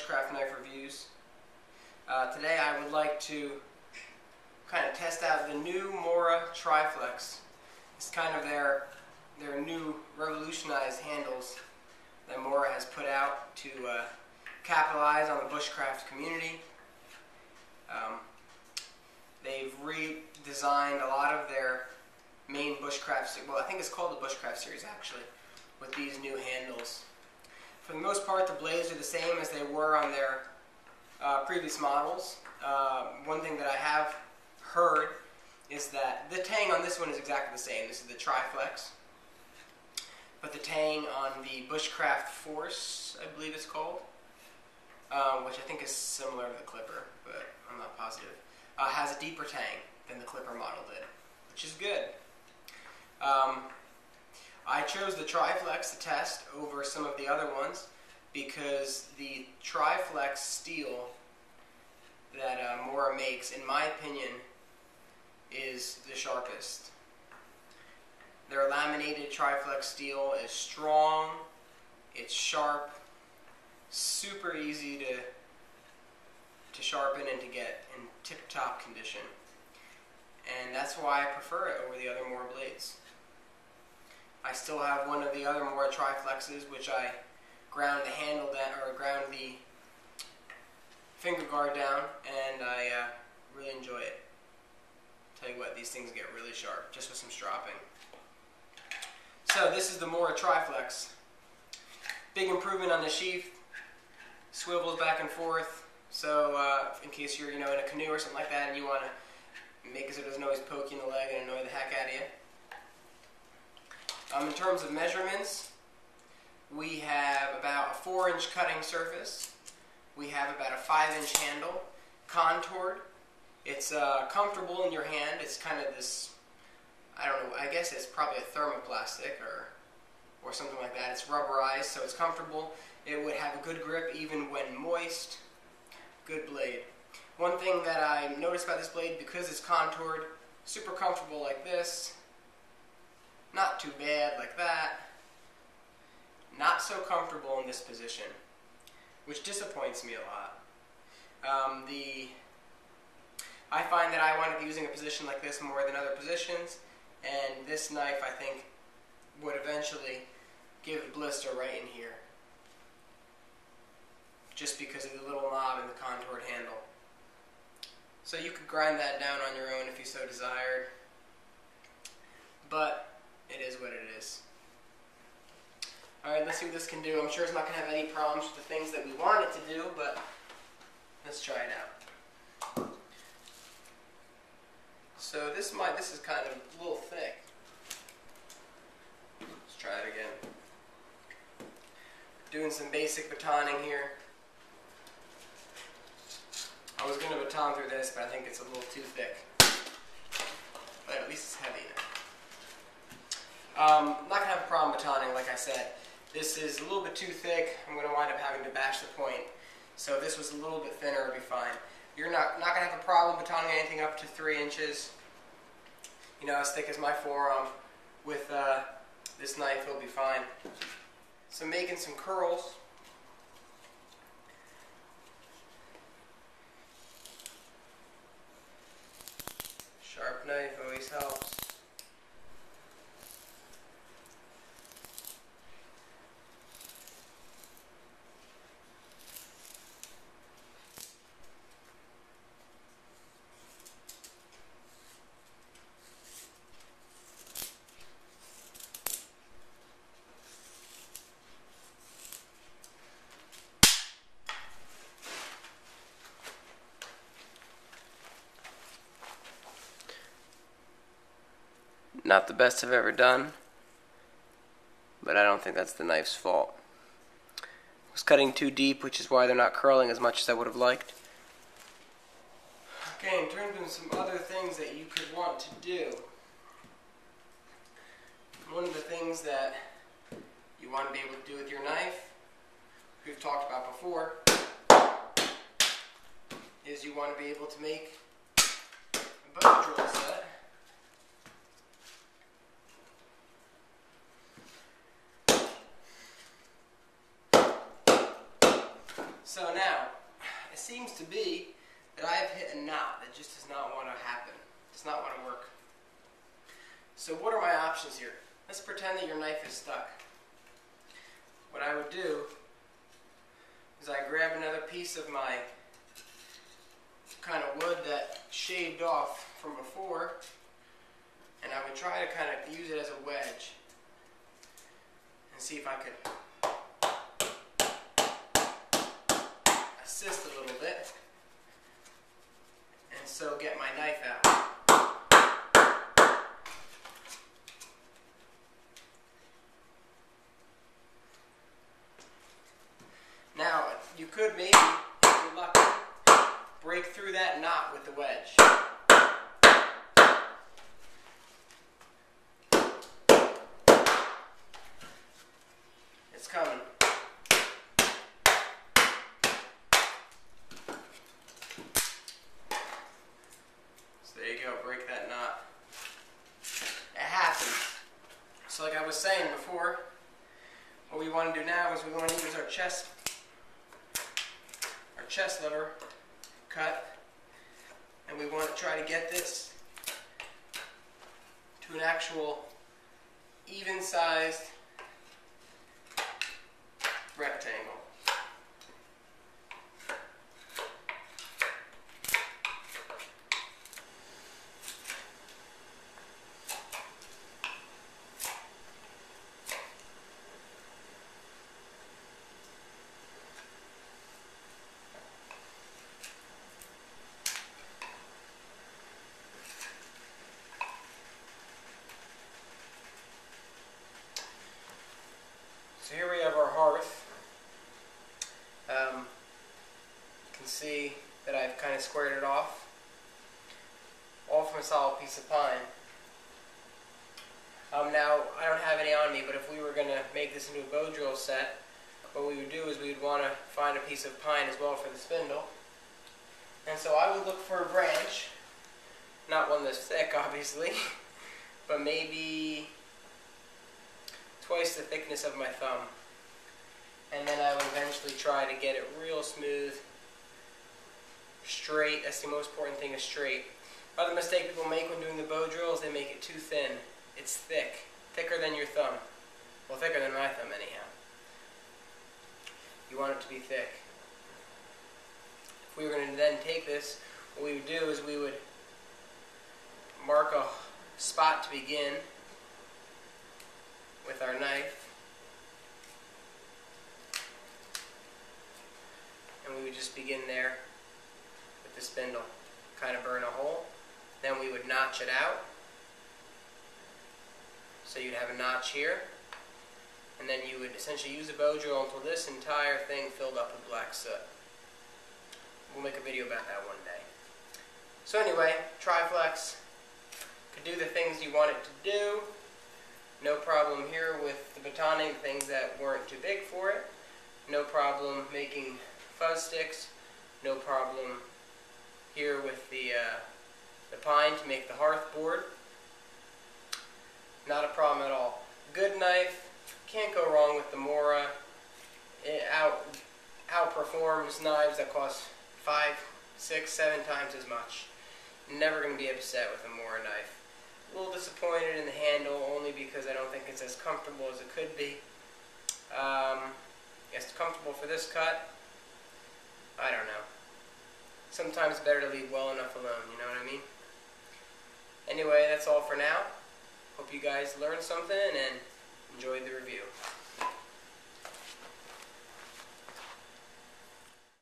Bushcraft Knife Reviews. Today I would like to kind of test out the new Mora Triflex. It's kind of their new revolutionized handles that Mora has put out to capitalize on the bushcraft community. They've redesigned a lot of their main bushcraft, well, I think it's called the Bushcraft series actually, with these new handles. For the most part, the blades are the same as they were on their previous models. One thing that I have heard is that the tang on this one is exactly the same. This is the Triflex. But the tang on the Bushcraft Force, I believe it's called, which I think is similar to the Clipper, but I'm not positive, has a deeper tang than the Clipper model did, which is good. I chose the Triflex to test over some of the other ones because the Triflex steel that Mora makes, in my opinion, is the sharpest. Their laminated Triflex steel is strong, it's sharp, super easy to sharpen and to get in tip-top condition. And that's why I prefer it over the other Mora blades. I still have one of the other Mora Triflexes, which I ground the handle down, or ground the finger guard down, and I really enjoy it. Tell you what, these things get really sharp just with some stropping. So this is the Mora Triflex. Big improvement on the sheath. Swivels back and forth. So in case you're in a canoe or something like that, and you want to make it so it doesn't always poke you in the leg and annoy the heck out of you. In terms of measurements, we have about a 4-inch cutting surface. We have about a 5-inch handle, contoured. It's comfortable in your hand. It's kind of this, I don't know, I guess it's probably a thermoplastic or something like that. It's rubberized, so it's comfortable. It would have a good grip even when moist. Good blade. One thing that I noticed about this blade, because it's contoured, super comfortable like this. Not too bad like that. Not so comfortable in this position, which disappoints me a lot. I find that I wind up using a position like this more than other positions, and this knife, I think, would eventually give a blister right in here, just because of the little knob and the contoured handle. So you could grind that down on your own if you so desired, but it is what it is. Alright, let's see what this can do. I'm sure it's not going to have any problems with the things that we want it to do, but let's try it out. So this is kind of a little thick. Let's try it again. Doing some basic batoning here. I was going to baton through this, but I think it's a little too thick. But at least it's heavy now. Not going to have a problem batoning, like I said. This is a little bit too thick. I'm going to wind up having to bash the point. So if this was a little bit thinner, it would be fine. You're not going to have a problem batoning anything up to 3 inches. As thick as my forearm. With this knife, it'll be fine. So making some curls. Sharp knife always helps. Not the best I've ever done, but I don't think that's the knife's fault. I was cutting too deep, which is why they're not curling as much as I would have liked. Okay, in terms of some other things that you could want to do, one of the things that you want to be able to do with your knife, we've talked about before, is you want to be able to make a bow drill set. So now, It's not going to work. So what are my options here? Let's pretend that your knife is stuck. What I would do is I grab another piece of my kind of wood that shaved off from before, and I would try to kind of use it as a wedge and see if I could assist a little bit and so get my knife out. Now, you could maybe, if you're lucky, break through that knot with the wedge. It's coming. So there you go, break that knot. It happens. So like I was saying before, what we want to do now is we want to use our chest lever cut, and we want to try to get this to an actual even-sized rectangle. So here we have our hearth. You can see that I've kind of squared it off, all from a solid piece of pine. Now, I don't have any on me, but if we were going to make this into a bow drill set, what we would do is we would want to find a piece of pine as well for the spindle. And so I would look for a branch, not one that's thick obviously, but maybe twice the thickness of my thumb. And then I would eventually try to get it real smooth, straight. That's the most important thing, is straight. Other mistake people make when doing the bow drill is they make it too thin. It's thick, thicker than your thumb. Well, thicker than my thumb anyhow. You want it to be thick. If we were going to then take this, what we would do is we would mark a spot to begin with our knife, and we would just begin there with the spindle, kind of burn a hole. Then we would notch it out, so you'd have a notch here, and then you would essentially use a bow drill until this entire thing filled up with black soot. We'll make a video about that one day. So anyway, Triflex could do the things you want it to do. No problem here with the batoning, things that weren't too big for it. No problem making fuzz sticks. No problem here with the pine to make the hearth board. Not a problem at all. Good knife. Can't go wrong with the Mora. It outperforms knives that cost 5, 6, 7 times as much. Never going to be upset with a Mora knife. A little disappointed in the handle, only because I don't think it's as comfortable as it could be. It's comfortable for this cut. I don't know. Sometimes it's better to leave well enough alone, you know what I mean? Anyway, that's all for now. Hope you guys learned something and enjoyed the review.